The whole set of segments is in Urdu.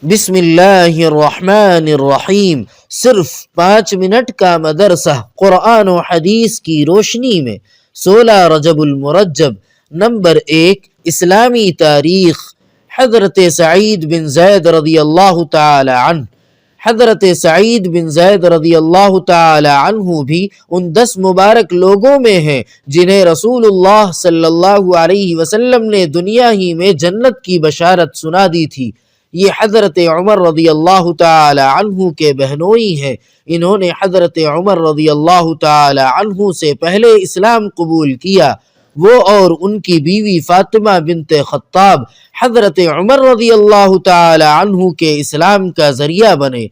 بسم اللہ الرحمن الرحیم۔ صرف 5 منٹ کا مدرسہ قرآن و حدیث کی روشنی میں 16 رجب المرجب۔ نمبر 1، اسلامی تاریخ۔ حضرت سعید بن زید رضی اللہ تعالی عنہ۔ حضرت سعید بن زید رضی اللہ تعالی عنہ بھی ان 10 مبارک لوگوں میں ہیں جنہیں رسول اللہ صلی اللہ علیہ وسلم نے دنیا ہی میں جنت کی بشارت سنا دی تھی۔ یہ حضرت عمر رضی اللہ تعالی عنہ کے بہنوئی ہیں۔ انہوں نے حضرت عمر رضی اللہ تعالی عنہ سے پہلے اسلام قبول کیا۔ وہ اور ان کی بیوی فاطمہ بنت خطاب حضرت عمر رضی اللہ تعالی عنہ کے اسلام کا ذریعہ بنے۔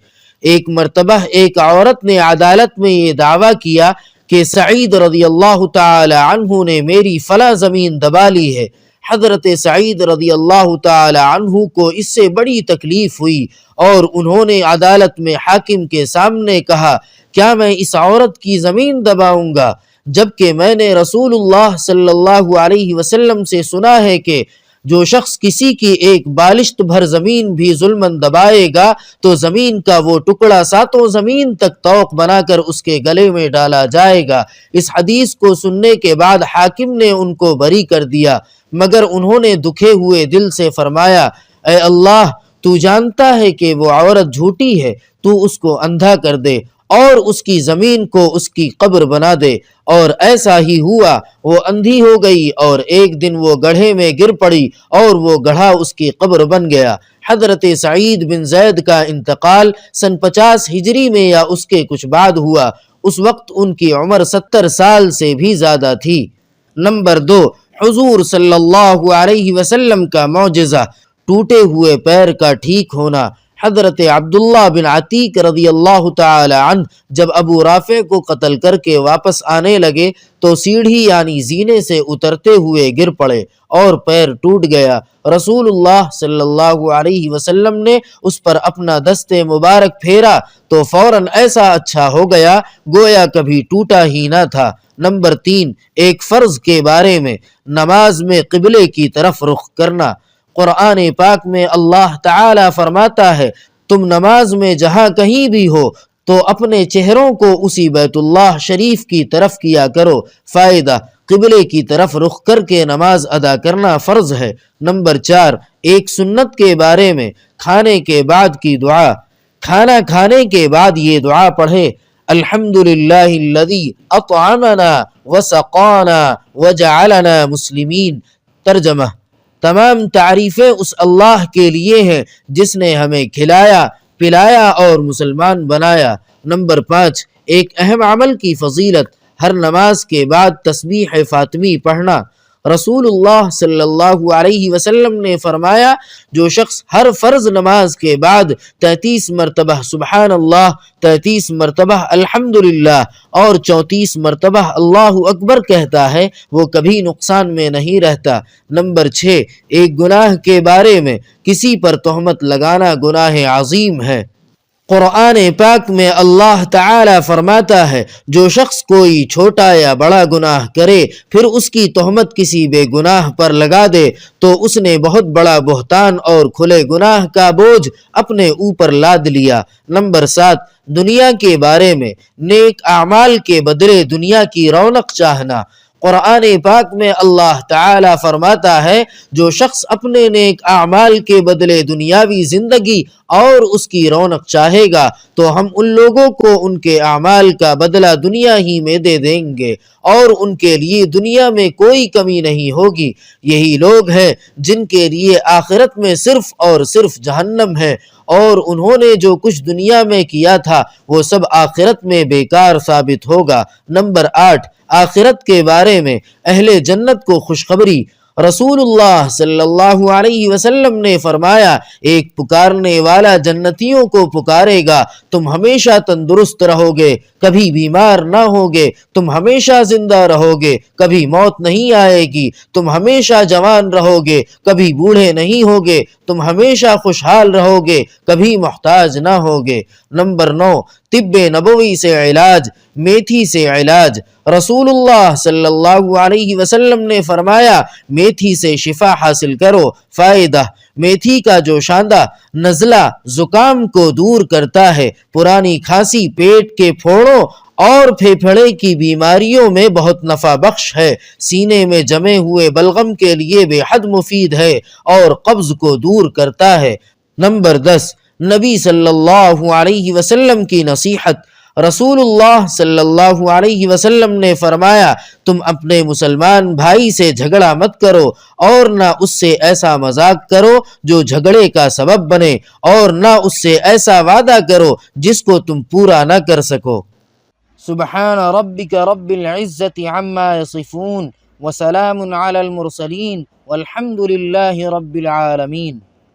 ایک مرتبہ ایک عورت نے عدالت میں یہ دعویٰ کیا کہ سعید رضی اللہ تعالی عنہ نے میری فلاں زمین دبا لی ہے۔ حضرت سعید رضی اللہ تعالی عنہ کو اس سے بڑی تکلیف ہوئی اور انہوں نے عدالت میں حاکم کے سامنے کہا، کیا میں اس عورت کی زمین دباؤں گا، جبکہ میں نے رسول اللہ صلی اللہ علیہ وسلم سے سنا ہے کہ جو شخص کسی کی ایک بالشت بھر زمین بھی ظلماً دبائے گا تو زمین کا وہ ٹکڑا 7 زمین تک طوق بنا کر اس کے گلے میں ڈالا جائے گا۔ اس حدیث کو سننے کے بعد حاکم نے ان کو بری کر دیا، مگر انہوں نے دکھے ہوئے دل سے فرمایا، اے اللہ، تو جانتا ہے کہ وہ عورت جھوٹی ہے، تو اس کو اندھا کر دے اور اس کی زمین کو اس کی قبر بنا دے۔ اور ایسا ہی ہوا، وہ اندھی ہو گئی اور ایک دن وہ گڑھے میں گر پڑی اور وہ گڑھا اس کی قبر بن گیا۔ حضرت سعید بن زید کا انتقال سن 50 ہجری میں یا اس کے کچھ بعد ہوا۔ اس وقت ان کی عمر 70 سال سے بھی زیادہ تھی۔ نمبر 2، حضور صلی اللہ علیہ وسلم کا معجزہ، ٹوٹے ہوئے پیر کا ٹھیک ہونا۔ حضرت عبداللہ بن عتیق رضی اللہ تعالی عنہ جب ابو رافع کو قتل کر کے واپس آنے لگے تو سیڑھی یعنی زینے سے اترتے ہوئے گر پڑے اور پیر ٹوٹ گیا۔ رسول اللہ صلی اللہ علیہ وسلم نے اس پر اپنا دست مبارک پھیرا تو فوراً ایسا اچھا ہو گیا گویا کبھی ٹوٹا ہی نہ تھا۔ نمبر 3، ایک فرض کے بارے میں، نماز میں قبلے کی طرف رخ کرنا۔ قرآن پاک میں اللہ تعالی فرماتا ہے، تم نماز میں جہاں کہیں بھی ہو تو اپنے چہروں کو اسی بیت اللہ شریف کی طرف کیا کرو۔ فائدہ، قبلے کی طرف رخ کر کے نماز ادا کرنا فرض ہے۔ نمبر 4، ایک سنت کے بارے میں، کھانے کے بعد کی دعا۔ کھانا کھانے کے بعد یہ دعا پڑھے، الحمدللہ الذی اطعمنا وسقانا وجعلنا مسلمین۔ ترجمہ، تمام تعریفیں اس اللہ کے لیے ہیں جس نے ہمیں کھلایا، پلایا اور مسلمان بنایا۔ نمبر 5، ایک اہم عمل کی فضیلت، ہر نماز کے بعد تسبیح فاطمی پڑھنا۔ رسول اللہ صلی اللہ علیہ وسلم نے فرمایا، جو شخص ہر فرض نماز کے بعد 33 مرتبہ سبحان اللہ، 33 مرتبہ الحمدللہ اور 34 مرتبہ اللہ اکبر کہتا ہے وہ کبھی نقصان میں نہیں رہتا۔ نمبر 6، ایک گناہ کے بارے میں، کسی پر تہمت لگانا گناہ عظیم ہے۔ قرآن پاک میں اللہ تعالی فرماتا ہے، جو شخص کوئی چھوٹا یا بڑا گناہ کرے پھر اس کی تہمت کسی بے گناہ پر لگا دے تو اس نے بہت بڑا بہتان اور کھلے گناہ کا بوجھ اپنے اوپر لاد لیا۔ نمبر 7، دنیا کے بارے میں، نیک اعمال کے بدلے دنیا کی رونق چاہنا۔ قرآن پاک میں اللہ تعالی فرماتا ہے، جو شخص اپنے نیک اعمال کے بدلے دنیاوی زندگی اور اس کی رونق چاہے گا تو ہم ان لوگوں کو ان کے اعمال کا بدلہ دنیا ہی میں دے دیں گے اور ان کے لیے دنیا میں کوئی کمی نہیں ہوگی۔ یہی لوگ ہیں جن کے لیے آخرت میں صرف اور صرف جہنم ہے، اور انہوں نے جو کچھ دنیا میں کیا تھا وہ سب آخرت میں بیکار ثابت ہوگا۔ نمبر 8، آخرت کے بارے میں، اہل جنت کو خوشخبری۔ رسول اللہ صلی اللہ علیہ وسلم نے فرمایا، ایک پکارنے والا جنتیوں کو پکارے گا، تم ہمیشہ تندرست رہو گے، کبھی بیمار نہ ہوگے، تم ہمیشہ زندہ رہو گے، کبھی موت نہیں آئے گی، تم ہمیشہ جوان رہو گے، کبھی بوڑھے نہیں ہوگے، تم ہمیشہ خوشحال رہو گے، کبھی محتاج نہ ہوگے۔ نمبر 9، طب نبوی سے علاج، میتھی سے علاج۔ رسول اللہ صلی اللہ علیہ وسلم نے فرمایا، میتھی سے شفا حاصل کرو۔ فائدہ، میتھی کا جوشاندہ نزلہ زکام کو دور کرتا ہے، پرانی کھانسی، پیٹ کے پھوڑوں اور پھیپھڑے کی بیماریوں میں بہت نفع بخش ہے، سینے میں جمے ہوئے بلغم کے لیے بے حد مفید ہے اور قبض کو دور کرتا ہے۔ نمبر 10، نبی صلی اللہ علیہ وسلم کی نصیحت۔ رسول اللہ صلی اللہ علیہ وسلم نے فرمایا، تم اپنے مسلمان بھائی سے جھگڑا مت کرو اور نہ اس سے ایسا مذاق کرو جو جھگڑے کا سبب بنے، اور نہ اس سے ایسا وعدہ کرو جس کو تم پورا نہ کر سکو۔ سبحان ربک رب العزت عما یصفون وسلام علی المرسلین والحمد للہ رب العالمین۔